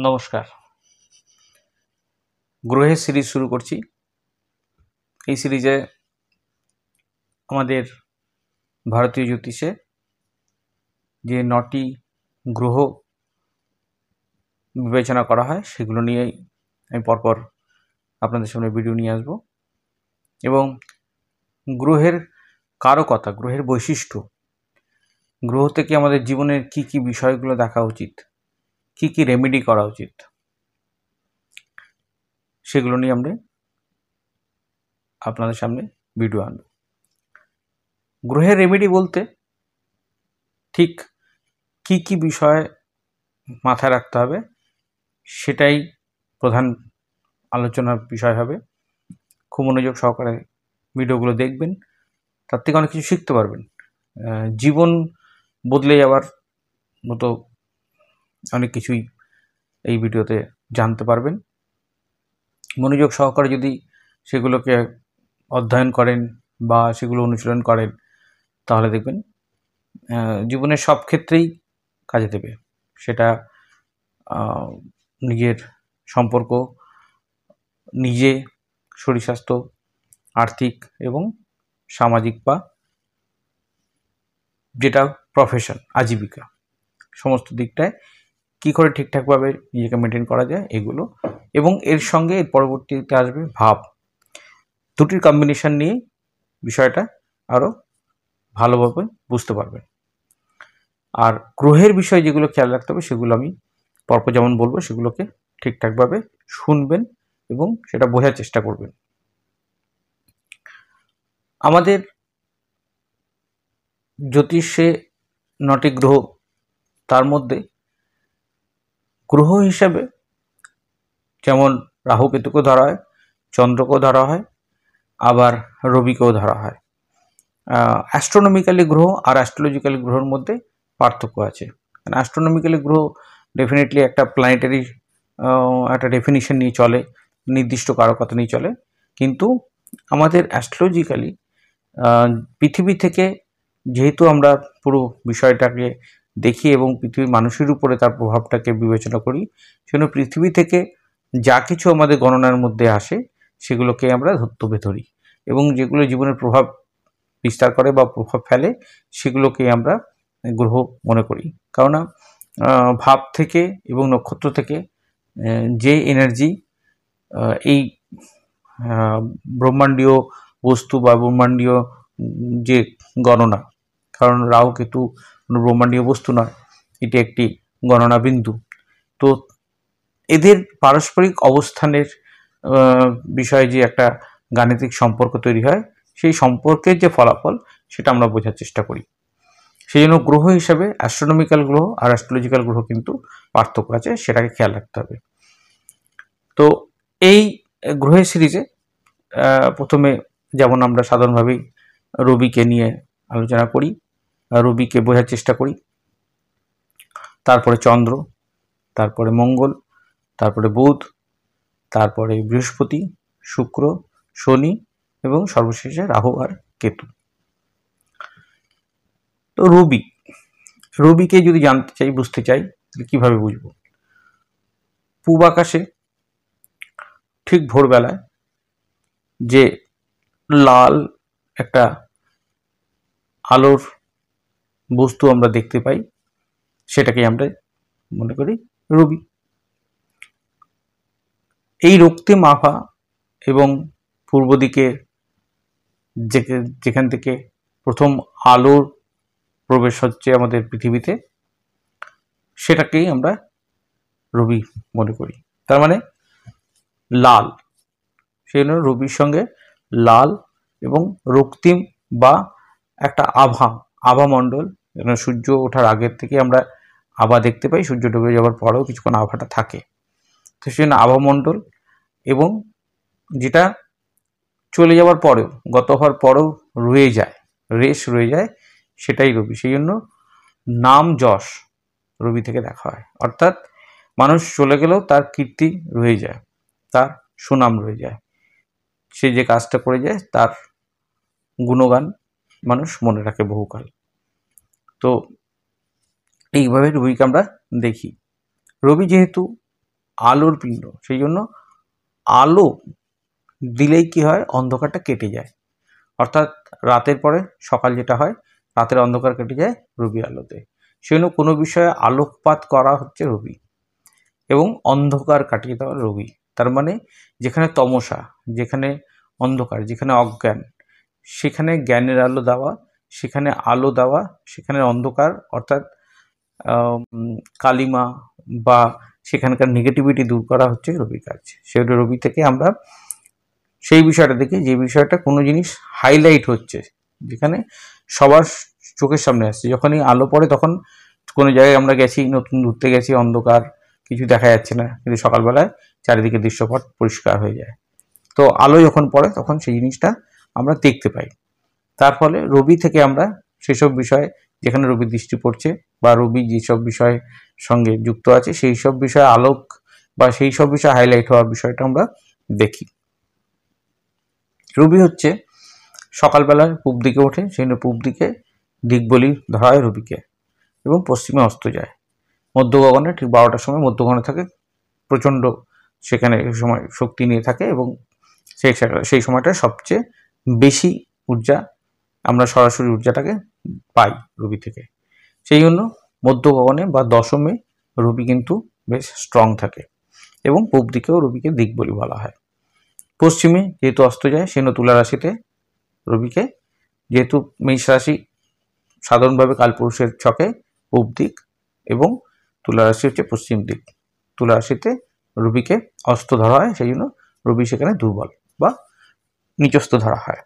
নমস্কার। গ্রহের সিরিজ শুরু করছি। এই সিরিজে আমাদের ভারতীয় জ্যোতিষে যে 9টি গ্রহ বিবেচনা করা হয় সেগুলো নিয়েই আমি পরপর আপনাদের সামনে ভিডিও নিয়ে আসব এবং গ্রহের কারকতা, গ্রহের বৈশিষ্ট্য, গ্রহ থেকে আমাদের জীবনের কি কি বিষয়গুলো দেখা উচিত, কি কি রেমেডি করা উচিত, সেগুলো নিয়ে আমরা আপনাদের সামনে ভিডিও আনব। গ্রহের রেমেডি বলতে ঠিক কি কি বিষয় মাথায় রাখতে হবে সেটাই প্রধান আলোচনার বিষয় হবে। খুব মনোযোগ সহকারে ভিডিওগুলো দেখবেন, তার থেকে অনেক কিছু শিখতে পারবেন। জীবন বদলে যাওয়ার মতো অনেক কিছুই এই ভিডিওতে জানতে পারবেন। মনোযোগ সহকারে যদি সেগুলোকে অধ্যয়ন করেন বা সেগুলো অনুশীলন করেন তাহলে দেখবেন জীবনের সব ক্ষেত্রেই কাজে দেবে। সেটা নিজের সম্পর্ক, নিজে, শরীর স্বাস্থ্য, আর্থিক এবং সামাজিক বা যেটা প্রফেশন, আজীবিকা, সমস্ত দিকটায় কী করে ঠিকঠাকভাবে নিজেকে মেনটেন করা যায় এগুলো, এবং এর সঙ্গে এর পরবর্তীতে আসবে ভাব। দুটির কম্বিনেশন নিয়ে বিষয়টা আরও ভালোভাবে বুঝতে পারবেন। আর গ্রহের বিষয় যেগুলো খেয়াল রাখতে হবে সেগুলো আমি পরপর যেমন বলবো সেগুলোকে ঠিকঠাকভাবে শুনবেন এবং সেটা বোঝার চেষ্টা করবেন। আমাদের জ্যোতিষে 9টি গ্রহ, তার মধ্যে গ্রহ হিসাবে যেমন রাহু কেতুকেও ধরা হয়, চন্দ্রকেও ধরা হয়, আবার রবিকেও ধরা হয়। অ্যাস্ট্রোনমিক্যালি গ্রহ আর অ্যাস্ট্রোলজিক্যালি গ্রহের মধ্যে পার্থক্য আছে। অ্যাস্ট্রোনমিক্যালি গ্রহ ডেফিনেটলি একটা প্ল্যানেটারি একটা ডেফিনিশন নিয়ে চলে, নির্দিষ্ট কারকতা নিয়ে চলে, কিন্তু আমাদের অ্যাস্ট্রোলজিক্যালি পৃথিবী থেকে যেহেতু আমরা পুরো বিষয়টাকে দেখি এবং পৃথিবীর মানুষের উপরে তার প্রভাবটাকে বিবেচনা করি, সেজন্য পৃথিবী থেকে যা কিছু আমাদের গণনার মধ্যে আসে সেগুলোকে আমরা তুলে ধরি এবং যেগুলো জীবনের প্রভাব বিস্তার করে বা প্রভাব ফেলে সেগুলোকে আমরা গ্রহ মনে করি। কেননা ভাব থেকে এবং নক্ষত্র থেকে যে এনার্জি এই ব্রহ্মাণ্ডীয় বস্তু বা ব্রহ্মাণ্ডীয় যে গণনা, কারণ রাহু কেতু ব্রহ্মাণ্ডীয় বস্তু নয়, এটি একটি গণনা বিন্দু, তো এদের পারস্পরিক অবস্থানের বিষয়ে যে একটা গাণিতিক সম্পর্ক তৈরি হয়, সেই সম্পর্কের যে ফলাফল সেটা আমরা বোঝার চেষ্টা করি। সেই জন্য গ্রহ হিসাবে অ্যাস্ট্রোনমিক্যাল গ্রহ আর অ্যাস্ট্রোলজিক্যাল গ্রহ কিন্তু পার্থক্য আছে, সেটাকে খেয়াল রাখতে হবে। তো এই গ্রহের সিরিজে প্রথমে যেমন আমরা সাধারণভাবেই রবিকে নিয়ে আলোচনা করি, রবিকে বোঝার চেষ্টা করি, তারপরে চন্দ্র, তারপরে মঙ্গল, তারপরে বুধ, তারপরে বৃহস্পতি, শুক্র, শনি এবং সর্বশেষে রাহু আর কেতু। তো রবিকে যদি জানতে চাই, বুঝতে চাই, কিভাবে বুঝব? পূব আকাশে ঠিক ভোরবেলায় যে লাল একটা আলোর বস্তু আমরা দেখতে পাই সেটাকে আমরা মনে করি রবি। এই রক্তিম আভা এবং পূর্ব দিকে যেখান থেকে প্রথম আলোর প্রবেশ হচ্ছে আমাদের পৃথিবীতে, সেটাকেই আমরা রবি মনে করি। তার মানে লাল, সেই জন্য রবির সঙ্গে লাল এবং রক্তিম বা একটা আভামণ্ডল, সূর্য ওঠার আগের থেকে আমরা আভা দেখতে পাই, সূর্য ডুবে যাওয়ার পরেও কিছুক্ষণ আভাটা থাকে, তো সেই জন্য আভামণ্ডল, এবং যেটা চলে যাওয়ার পরেও, গত হওয়ার পরেও রয়ে যায়, রেশ রয়ে যায়, সেটাই রবি। সেই জন্য নাম যশ রবি থেকে দেখা হয়, অর্থাৎ মানুষ চলে গেলেও তার কীর্তি রয়ে যায়, তার সুনাম রয়ে যায়, সে যে কাজটা করে যায় তার গুণগান মানুষ মনে রাখে বহুকাল। তো এইভাবে রবিকে আমরা দেখি। রবি যেহেতু আলোর পিণ্ড, সেই জন্য আলো দিলেই কি হয়, অন্ধকারটা কেটে যায়। অর্থাৎ রাতের পরে সকাল যেটা হয়, রাতের অন্ধকার কেটে যায় রবি আলোতে। সেই জন্য কোনো বিষয়ে আলোকপাত করা হচ্ছে রবি, এবং অন্ধকার কাটিয়ে দেওয়া রবি। তার মানে যেখানে তমসা, যেখানে অন্ধকার, যেখানে অজ্ঞান, সেখানে জ্ঞানের আলো দেওয়া, সেখানে আলো দেওয়া, সেখানে অন্ধকার অর্থাৎ কালিমা বা সেখানকার নেগেটিভিটি দূর করা হচ্ছে রবির কাজ। সেটা রবি থেকে আমরা সেই বিষয়টা দেখি, যে বিষয়টা কোনো জিনিস হাইলাইট হচ্ছে, যেখানে সবার চোখের সামনে আসছে। যখনই আলো পড়ে, তখন কোনো জায়গায় আমরা গেছি, নতুন ঘুরতে গেছি, অন্ধকার, কিছু দেখা যাচ্ছে না, কিন্তু সকালবেলায় চারিদিকে দৃশ্যপট পরিষ্কার হয়ে যায়। তো আলো যখন পড়ে তখন সেই জিনিসটা আমরা দেখতে পাই। তার ফলে রবি থেকে আমরা সেসব বিষয়, যেখানে রবির দৃষ্টি পড়ছে বা রবি যেসব বিষয়ের সঙ্গে যুক্ত আছে, সেই সব বিষয়ে আলোক বা সেই সব বিষয়ে হাইলাইট হওয়ার বিষয়টা আমরা দেখি। রবি হচ্ছে সকালবেলায় পূব দিকে ওঠে, সেই জন্য পূব দিকে দিক বলি ধরা হয় রবিকে, এবং পশ্চিমে অস্ত যায়। মধ্য গগনে ঠিক 12টার সময় মধ্য গগনে থাকে, প্রচণ্ড সেখানে সময় শক্তি নিয়ে থাকে, এবং সেই সময়টা সবচেয়ে বেশি ঊর্জা, আমরা সরাসরি ঊর্জাটাকে পাই রবি থেকে। সেই জন্য মধ্য গগনে বা দশমে রবি কিন্তু বেশ স্ট্রং থাকে, এবং পূব দিকেও রবিকে দিক বলি বলা হয়। পশ্চিমে যেহেতু অস্ত যায়, সেই জন্য তুলা রাশিতে রবিকে, যেহেতু মেষ রাশি সাধারণভাবে কালপুরুষের ছকে পূব দিক এবং তুলা রাশি হচ্ছে পশ্চিম দিক, তুলা রাশিতে রবিকে অস্ত ধরা হয়, সেই জন্য রবি সেখানে দুর্বল বা নিচস্থ ধরা হয়।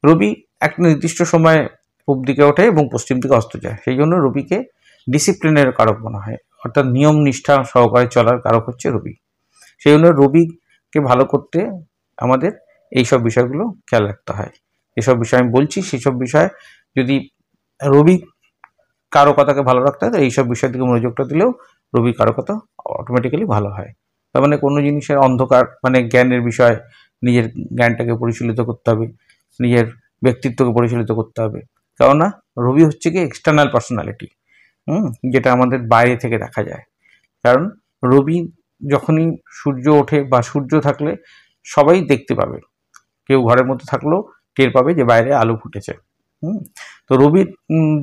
রবি একটা নির্দিষ্ট সময়ে পূব দিকে ওঠে এবং পশ্চিম দিকে অস্ত যায়, সেই জন্য রবিকে ডিসিপ্লিনের কারক মনে হয়, অর্থাৎ নিয়ম নিষ্ঠা সহকারে চলার কারক হচ্ছে রবি। সেই জন্য রবিকে ভালো করতে আমাদের এইসব বিষয়গুলো খেয়াল রাখতে হয়। যেসব বিষয় আমি বলছি, সেসব বিষয় যদি রবি কারকতাকে ভালো রাখতে হয়, তো এইসব বিষয়ের দিকে মনোযোগটা দিলেও রবি কারকতা অটোমেটিক্যালি ভালো হয়। তার মানে কোনো জিনিসের অন্ধকার, মানে জ্ঞানের বিষয়, নিজের জ্ঞানটাকে পরিচালিত করতে হবে, নিজের ব্যক্তিত্বকে পরিচালিত করতে হবে। কেননা রবি হচ্ছে কি এক্সটার্নাল পার্সোনালিটি, যেটা আমাদের বাইরে থেকে দেখা যায়। কারণ রবি যখনই সূর্য ওঠে বা সূর্য থাকলে সবাই দেখতে পাবে, কেউ ঘরের মধ্যে থাকলেও টের পাবে যে বাইরে আলো ফুটেছে। তো রবির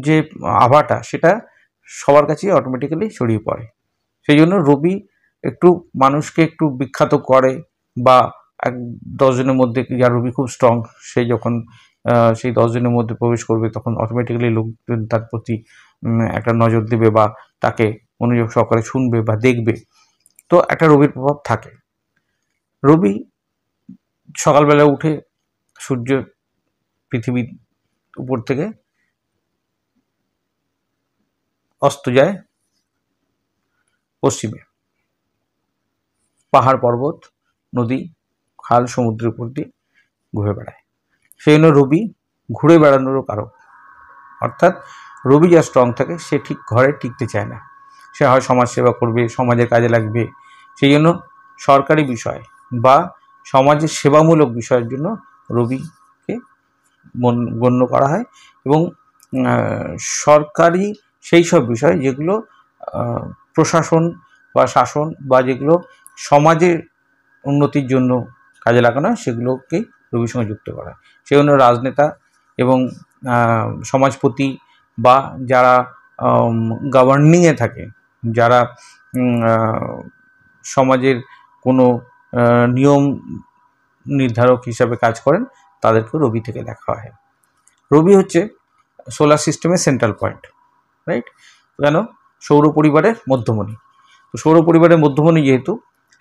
যে আভাটা, সেটা সবার কাছেই অটোমেটিক্যালি ছড়িয়ে পড়ে। সেই জন্য রবি একটু মানুষকে একটু বিখ্যাত করে, বা 10 জনের মধ্যে যার রবি খুব স্ট্রং, সেই যখন সেই 10 জনের মধ্যে প্রবেশ করবে, তখন অটোমেটিক্যালি লোকজন তার প্রতি একটা নজর দেবে, বা তাকে মনোযোগ সহকারে শুনবে বা দেখবে। তো একটা রবির প্রভাব থাকে। রবি সকালবেলা উঠে সূর্য পৃথিবীর উপর থেকে অস্ত যায় পশ্চিমে, পাহাড় পর্বত, নদী, খাল, সমুদ্রের উপর দিয়ে ঘুরে বেড়ায়। সেই জন্য রবি ঘুরে বেড়ানোরও কারক। অর্থাৎ রবি যা স্ট্রং থাকে, সে ঠিক ঘরে টিকতে চায় না, সে হয় সমাজসেবা করবে, সমাজের কাজে লাগবে। সেই জন্য সরকারি বিষয় বা সমাজের সেবামূলক বিষয়ের জন্য রবিকে গণ্য করা হয়, এবং সরকারি সেই সব বিষয় যেগুলো প্রশাসন বা শাসন বা যেগুলো সমাজের উন্নতির জন্য কাজে লাগানো হয়, সেগুলোকেই রবির সঙ্গে যুক্ত করা হয়। সেই জন্য রাজনেতা এবং সমাজপতি বা যারা গভর্নিংয়ে থাকে, যারা সমাজের কোনো নিয়ম নির্ধারক হিসাবে কাজ করেন, তাদেরকেও রবি থেকে দেখা হয়। রবি হচ্ছে সোলার সিস্টেমের সেন্ট্রাল পয়েন্ট, রাইট? কেন? সৌর পরিবারের মধ্যমণি। তো সৌর পরিবারের মধ্যমণি যেহেতু,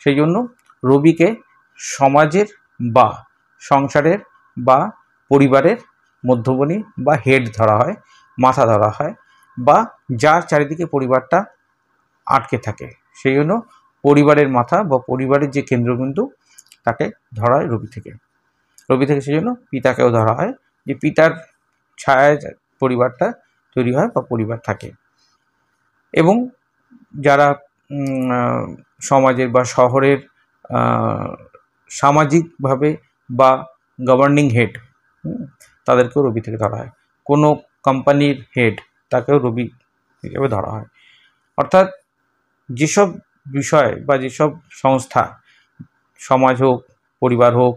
সেই জন্য রবিকে সমাজের বা সংসারের বা পরিবারের মধ্যমণি বা হেড ধরা হয়, মাথা ধরা হয়, বা যার চারিদিকে পরিবারটা আটকে থাকে, সেই জন্য পরিবারের মাথা বা পরিবারের যে কেন্দ্রবিন্দু, তাকে ধরা হয় রবি থেকে। রবি থেকে সেই জন্য পিতাকেও ধরা হয়, যে পিতার ছায়ায় পরিবারটা তৈরি হয় বা পরিবার থাকে। এবং যারা সমাজের বা শহরের সামাজিকভাবে বা গভর্নিং হেড, তাদেরকেও রবি থেকে ধরা হয়। কোনো কোম্পানির হেড, তাকেও রবি হিসেবে ধরা হয়। অর্থাৎ যেসব বিষয় বা যেসব সংস্থা, সমাজ হোক, পরিবার হোক,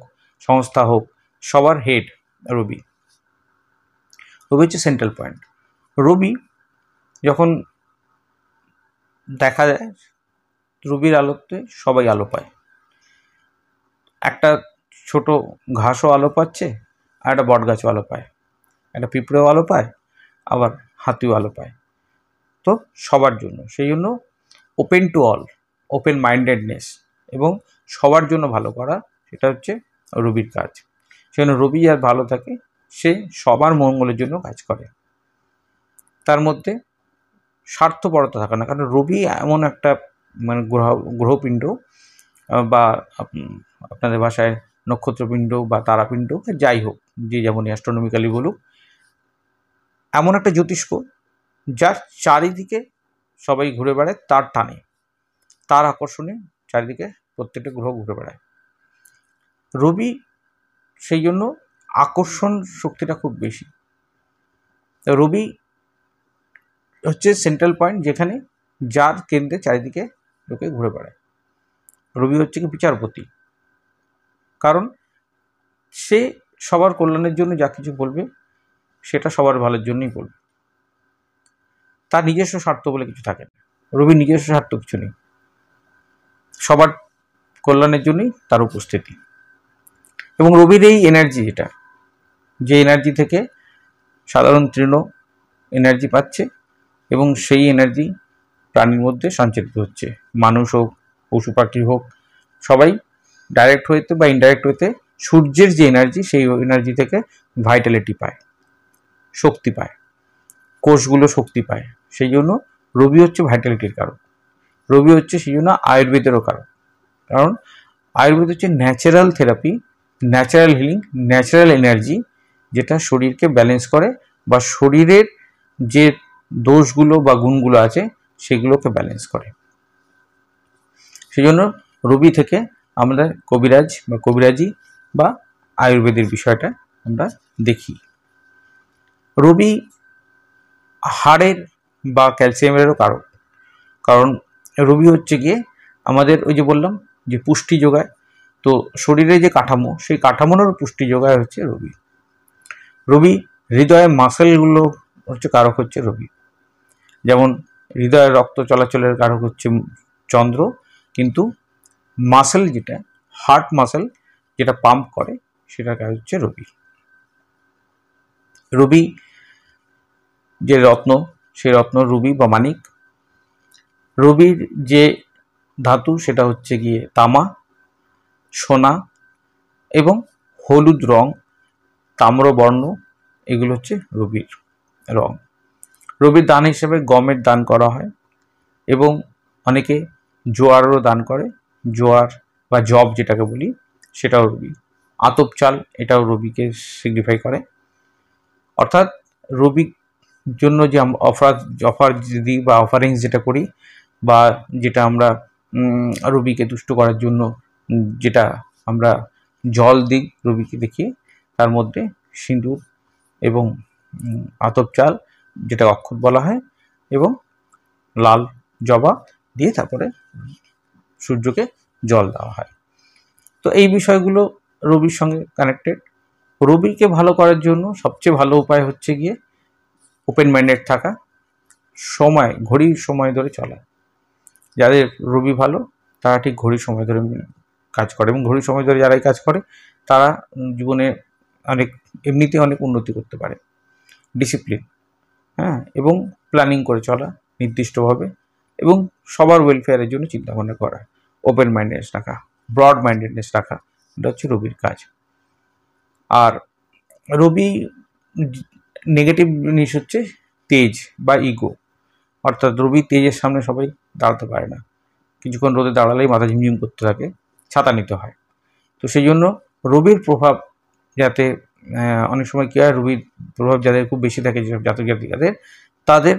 সংস্থা হোক, সবার হেড রবি। রবি হচ্ছে সেন্ট্রাল পয়েন্ট। রবি যখন দেখা যায়, রবির আলোতে সবাই আলো পায়। একটা ছোট ঘাসও আলো পাচ্ছে, আর একটা বট গাছও আলো পায়, একটা পিঁপড়েও আলো পায়, আবার হাতিও আলো পায়। তো সবার জন্য, সেই জন্য open to all, open mindedness এবং সবার জন্য ভালো করা, সেটা হচ্ছে রবির কাজ। সেজন্য রবি আর ভালো থাকে, সে সবার মঙ্গলের জন্য কাজ করে। তার মধ্যে স্বার্থপরতা থাকে না, কারণ রবি এমন একটা মানে গ্রহপিণ্ড বা আপনাদের ভাষায় নক্ষত্রপিণ্ড বা তারাপিণ্ড, যাই হোক, যে যেমনই অ্যাস্ট্রোনমিক্যালি বলুক, এমন একটা জ্যোতিষ্ক যার চারিদিকে সবাই ঘুরে বেড়ায়, তার টানে, তার আকর্ষণে চারিদিকে প্রত্যেকটা গ্রহ ঘুরে বেড়ায়। রবি সেই জন্য আকর্ষণ শক্তিটা খুব বেশি। রবি হচ্ছে সেন্ট্রাল পয়েন্ট, যেখানে যার কেন্দ্রে চারিদিকে লোকে ঘুরে বেড়ায়। রবি হচ্ছে কি বিচারপতি, কারণ সে সবার কল্যাণের জন্য যা কিছু বলবে সেটা সবার ভালোর জন্যই বলবে। তার নিজস্ব স্বার্থ বলে কিছু থাকে না, রবির নিজস্ব স্বার্থ কিছু নেই, সবার কল্যাণের জন্যই তার উপস্থিতি। এবং রবির এই এনার্জি, যেটা যে এনার্জি থেকে সাধারণ তৃণ এনার্জি পাচ্ছে, এবং সেই এনার্জি প্রাণীর মধ্যে সঞ্চারিত হচ্ছে। মানুষ হোক, পশু পাখি হোক, সবাই ডাইরেক্ট হইতে বা ইনডাইরেক্ট হইতে সূর্যের যে এনার্জি, সেই এনার্জি থেকে ভাইটালিটি পায়, শক্তি পায়, কোষগুলো শক্তি পায়। সেই জন্য রবি হচ্ছে ভাইটালিটির কারক। রবি হচ্ছে সেই জন্য আয়ুর্বেদেরও কারক, কারণ আয়ুর্বেদ হচ্ছে natural therapy, natural healing, natural energy, যেটা শরীরকে ব্যালেন্স করে বা শরীরের যে দোষগুলো বা গুণগুলো আছে সেগুলোকে ব্যালেন্স করে। সেই জন্য রবি থেকে আমরা কবিরাজ বা কবিরাজি বা আয়ুর্বেদের বিষয়টা আমরা দেখি। রবি হাড়ের বা ক্যালসিয়ামেরও কারক, কারণ রবি হচ্ছে গিয়ে আমাদের ওই যে বললাম যে পুষ্টি যোগায়, তো শরীরে যে কাঠামো, সেই কাঠামোর পুষ্টি যোগায় হচ্ছে রবি। রবি হৃদয়ের মাসেলগুলো হচ্ছে কারক হচ্ছে রবি। যেমন হৃদয়ের রক্ত চলাচলের কারক হচ্ছে চন্দ্র, কিন্তু মাসেল যেটা হার্ট মাসেল যেটা পাম্প করে, সেটার কারণ হচ্ছে রবি। রবি যে রত্ন, সেই রত্ন রুবি বা মানিক। রবির যে ধাতু সেটা হচ্ছে গিয়ে তামা, সোনা এবং হলুদ রং, তাম্রবর্ণ, এগুলো হচ্ছে রবির রং। রবির দান হিসেবে গমের দান করা হয়, এবং অনেকে জোয়ারেরও দান করে। জোয়ার বা জব যেটাকে বলি, সেটাও রবি। আতপ চাল, এটাও রবিকে সিগনিফাই করে। অর্থাৎ রবির জন্য যে অফার দিই বা অফারিংস যেটা করি, বা যেটা আমরা রবিকে তুষ্ট করার জন্য যেটা আমরা জল দিই রবিকে দেখিয়ে, তার মধ্যে সিঁদুর এবং আতপ চাল, যেটা অক্ষত বলা হয়, এবং লাল জবা দিয়ে তারপরে সূর্যকে জল দেওয়া হয়। তো এই বিষয়গুলো রবির সঙ্গে কানেক্টেড। রবিকে ভালো করার জন্য সবচেয়ে ভালো উপায় হচ্ছে গিয়ে ওপেন মাইন্ডেড থাকা, সময় ঘড়ির সময় ধরে চলা। যাদের রবি ভালো, তারা ঠিক ঘড়ির সময় ধরে কাজ করে, এবং ঘড়ির সময় ধরে যারাই কাজ করে তারা জীবনে অনেক এমনিতে অনেক উন্নতি করতে পারে। ডিসিপ্লিন, হ্যাঁ, এবং প্ল্যানিং করে চলা নির্দিষ্টভাবে, এবং সবার ওয়েলফেয়ারের জন্য চিন্তাভাবনা করা, ওপেন মাইন্ডেডনেস রাখা, ব্রড মাইন্ডেডনেস রাখা, এটা হচ্ছে রবির কাজ। আর রবি নেগেটিভ জিনিস হচ্ছে তেজ বা ইগো, অর্থাৎ রবি তেজের সামনে সবাই দাঁড়াতে পারে না, কিছুক্ষণ রোদে দাঁড়ালেই মাথা ঝিমঝিম করতে থাকে, ছাতা নিতে হয়। তো সেই জন্য রবির প্রভাব যাতে অনেক সময় কী হয়, রবির প্রভাব যাদের খুব বেশি থাকে, যেসব জাতক জাতিকাদের, তাদের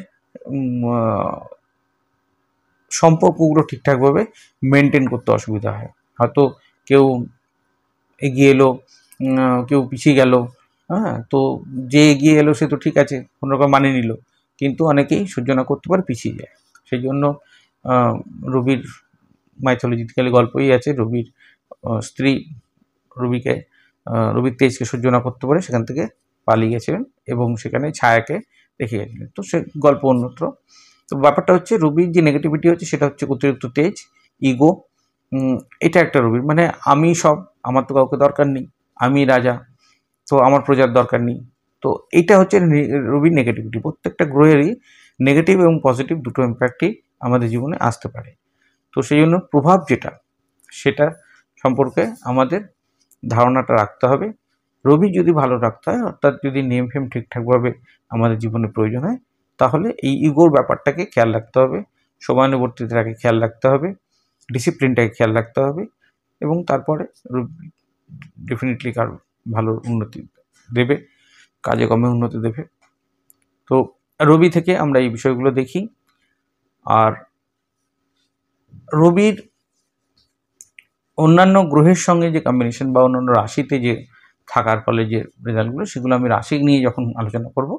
সম্পর্কগুলো ঠিকঠাকভাবে মেনটেন করতে অসুবিধা হয়। হয়তো কেউ এগিয়ে এলো, কেউ পিছিয়ে গেল, হ্যাঁ, তো যে এগিয়ে এলো সে তো ঠিক আছে, কোনোরকম মানিয়ে নিল, কিন্তু অনেকেই সহ্য না করতে পারে, পিছিয়ে যায়। সেই জন্য রবির মাইথোলজিক্যালি গল্পই আছে, রবির স্ত্রী রবির তেজকে সহ্য না করতে পারে সেখান থেকে পালিয়ে গেছিলেন এবং সেখানে ছায়াকে রেখে গেছিলেন। তো সে গল্প অন্যত্র। তো ব্যাপারটা হচ্ছে রবির যে নেগেটিভিটি হচ্ছে সেটা হচ্ছে অতিরিক্ত তেজ, ইগো। এটা একটা রবির, মানে আমি সব, আমার তো কাউকে দরকার নেই, আমি রাজা, তো আমার প্রজার দরকার নেই। তো এটা হচ্ছে রবির নেগেটিভিটি। প্রত্যেকটা গ্রহেরই নেগেটিভ এবং পজিটিভ দুটো ইম্প্যাক্টই আমাদের জীবনে আসতে পারে। তো সেই জন্য প্রভাব যেটা, সেটা সম্পর্কে আমাদের ধারণাটা রাখতে হবে। রবি যদি ভালো রাখতে হয়, অর্থাৎ যদি নেম ফেম ঠিকঠাকভাবে আমাদের জীবনে প্রয়োজন হয়, তাহলে এই ইগোর ব্যাপারটাকে খেয়াল রাখতে হবে, সময়ানুবর্তিতাটাকে খেয়াল রাখতে হবে, ডিসিপ্লিনটাকে খেয়াল রাখতে হবে, এবং তারপরে রবি ডেফিনেটলি কারো ভালো উন্নতি দেবে, কাজে কর্মে উন্নতি দেবে। তো রবি থেকে আমরা এই বিষয়গুলো দেখি। আর রবির অন্যান্য গ্রহের সঙ্গে যে কম্বিনেশন বা অন্যান্য রাশিতে যে থাকার ফলে যে রেজাল্টগুলো, সেগুলো আমি রাশি নিয়ে যখন আলোচনা করব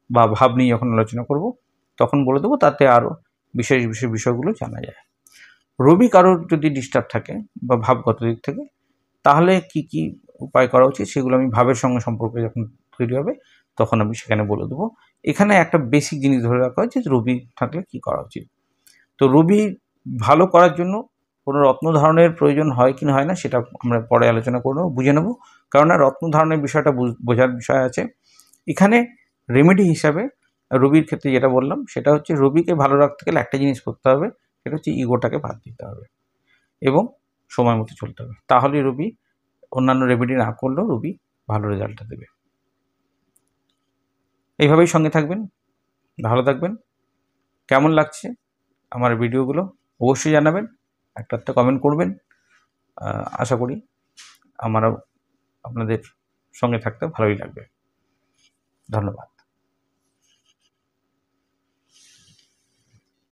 বা ভাব নিয়ে যখন আলোচনা করব তখন বলে দেবো, তাতে আরও বিশেষ বিশেষ বিষয়গুলো জানা যায়। রবি কারোর যদি ডিস্টার্ব থাকে বা ভাবগত দিক থেকে, তাহলে কি কি উপায় করা উচিত সেগুলো আমি ভাবের সঙ্গে সম্পর্ক যখন তৈরি হবে তখন আমি সেখানে বলে দেবো। এখানে একটা বেসিক জিনিস ধরে রাখা হয় যে রবি থাকলে কি করা উচিত। তো রবি ভালো করার জন্য কোনো রত্ন ধারণের প্রয়োজন হয় কি না হয় না সেটা আমরা পরে আলোচনা করব, বুঝে নেব। কেননা রত্ন ধারণের বিষয়টা বোঝার বিষয় আছে এখানে। রেমেডি হিসাবে রবির ক্ষেত্রে যেটা বললাম সেটা হচ্ছে, রবিকে ভালো রাখতে গেলে একটা জিনিস করতে হবে, সেটা হচ্ছে ইগোটাকে বাদ দিতে হবে এবং সময় মতো চলতে হবে। তাহলেই রবি, অন্যান্য রেমেডি না করলেও রবি ভালো রেজাল্টটা দেবে। এইভাবেই সঙ্গে থাকবেন, ভালো থাকবেন। কেমন লাগছে আমার ভিডিওগুলো অবশ্যই জানাবেন, একটা কমেন্ট করবেন। আশা করি আমারও আপনাদের সঙ্গে থাকতে ভালোই লাগবে। ধন্যবাদ।